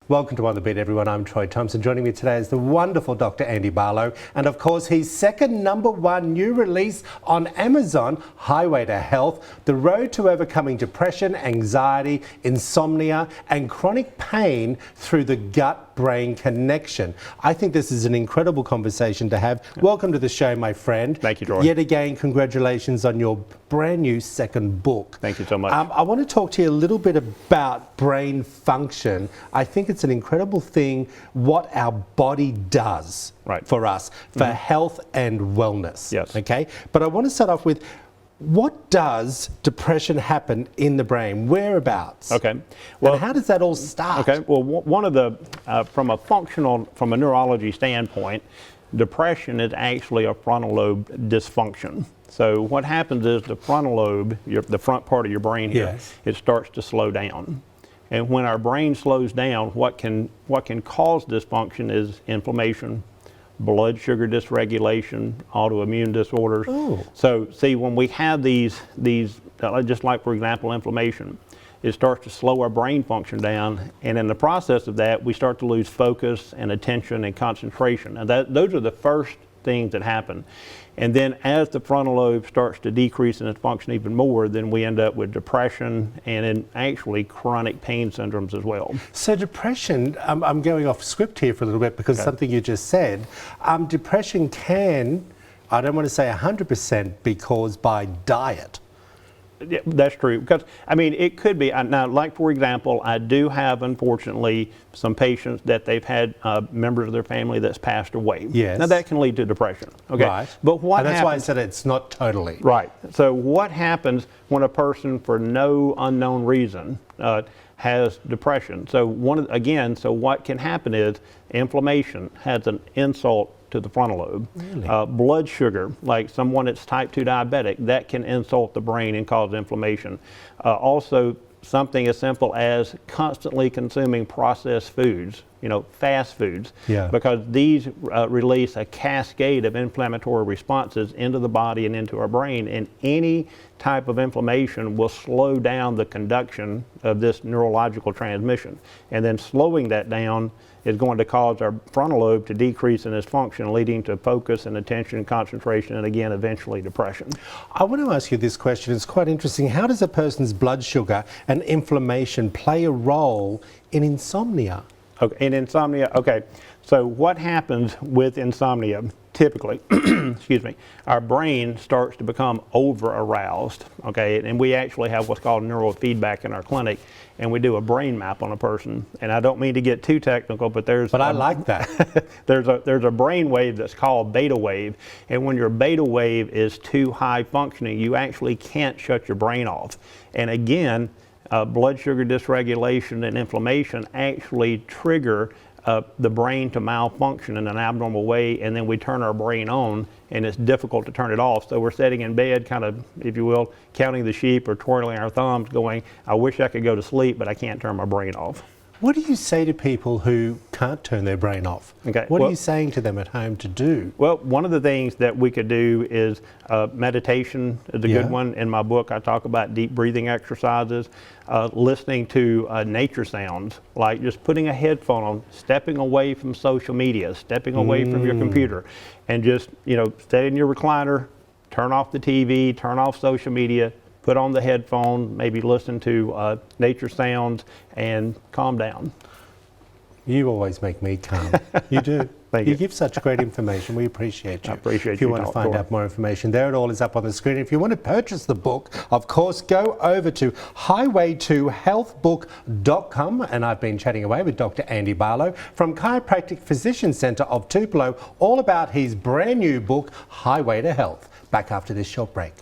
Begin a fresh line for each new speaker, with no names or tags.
Welcome to On the Beat, everyone. I'm Troy Thompson. Joining me today is the wonderful Dr. Andy Barlow, and of course his second #1 new release on Amazon, Highway to Health: The Road to Overcoming Depression, Anxiety, Insomnia and Chronic Pain Through the Gut-Brain Connection. I think this is an incredible conversation to have. Welcome to the show, my friend.
Thank you, Troy.
Yet again, congratulations on your brand new second book.
Thank you so much.
I want to talk to you a little bit about brain function. I think it's an incredible thing what our body does for us, for health and wellness.
Yes.
Okay. But I want to start off with, what does depression happen in the brain? Whereabouts?
Okay. Well,
and how does that all start?
Okay. Well, one of the from a neurology standpoint, depression is actually a frontal lobe dysfunction. So what happens is the frontal lobe, the front part of your brain here, it starts to slow down. And when our brain slows down, what can cause dysfunction is inflammation, blood sugar dysregulation, autoimmune disorders.
Oh.
So see, when we have these just like, for example, inflammation, it starts to slow our brain function down, and in the process of that, we start to lose focus and attention and concentration. And those are the first things that happen. And then as the frontal lobe starts to decrease in its function even more, then we end up with depression and in actually chronic pain syndromes as well.
So depression, I'm going off script here for a little bit because something you just said, depression can, I don't want to say 100%, be caused by diet.
Yeah, that's true, because I mean, it could be. Now, like for example, I do have, unfortunately, some patients that they've had members of their family that's passed away.
Yes.
Now that can lead to depression. Okay.
Right.
But what
and that's
happens,
why I said it's not totally.
Right. So what happens when a person, for no unknown reason, has depression? So so what can happen is inflammation has an insult to the frontal lobe.
Really?
Blood sugar, like someone that's type 2 diabetic, that can insult the brain and cause inflammation. Also, something as simple as constantly consuming processed foods, fast foods, because these release a cascade of inflammatory responses into the body and into our brain, and any type of inflammation will slow down the conduction of this neurological transmission. And then slowing that down is going to cause our frontal lobe to decrease in its function, leading to focus and attention and concentration, and again, eventually depression.
I want to ask you this question. It's quite interesting. How does a person's blood sugar and inflammation play a role in insomnia?
Okay, in insomnia, okay. So what happens with insomnia, typically, excuse me, our brain starts to become over-aroused, okay? And we actually have what's called neurofeedback in our clinic, and we do a brain map on a person. And I don't mean to get too technical, but
I like that.
there's a brain wave that's called beta wave, and when your beta wave is too high functioning, you actually can't shut your brain off. And again, blood sugar dysregulation and inflammation actually trigger the brain to malfunction in an abnormal way, and then we turn our brain on, and it's difficult to turn it off. So we're sitting in bed, kind of, if you will, counting the sheep or twirling our thumbs, going, I wish I could go to sleep, but I can't turn my brain off.
What do you say to people who can't turn their brain off? Okay. What are you saying to them at home to do?
Well, one of the things that we could do is meditation is a good one. In my book, I talk about deep breathing exercises, listening to nature sounds, like just putting a headphone on, stepping away from social media, stepping away from your computer, and just, stay in your recliner, turn off the TV, turn off social media, put on the headphone, maybe listen to nature sounds, and calm down.
You always make me calm. You do.
Thank you.
You give such great information. We appreciate you.
I appreciate you.
If you want to find out more information, there it all is up on the screen. If you want to purchase the book, of course, go over to highwaytohealthbook.com. And I've been chatting away with Dr. Andy Barlow from Chiropractic Physician Centre of Tupelo, all about his brand new book, Highway to Health. Back after this short break.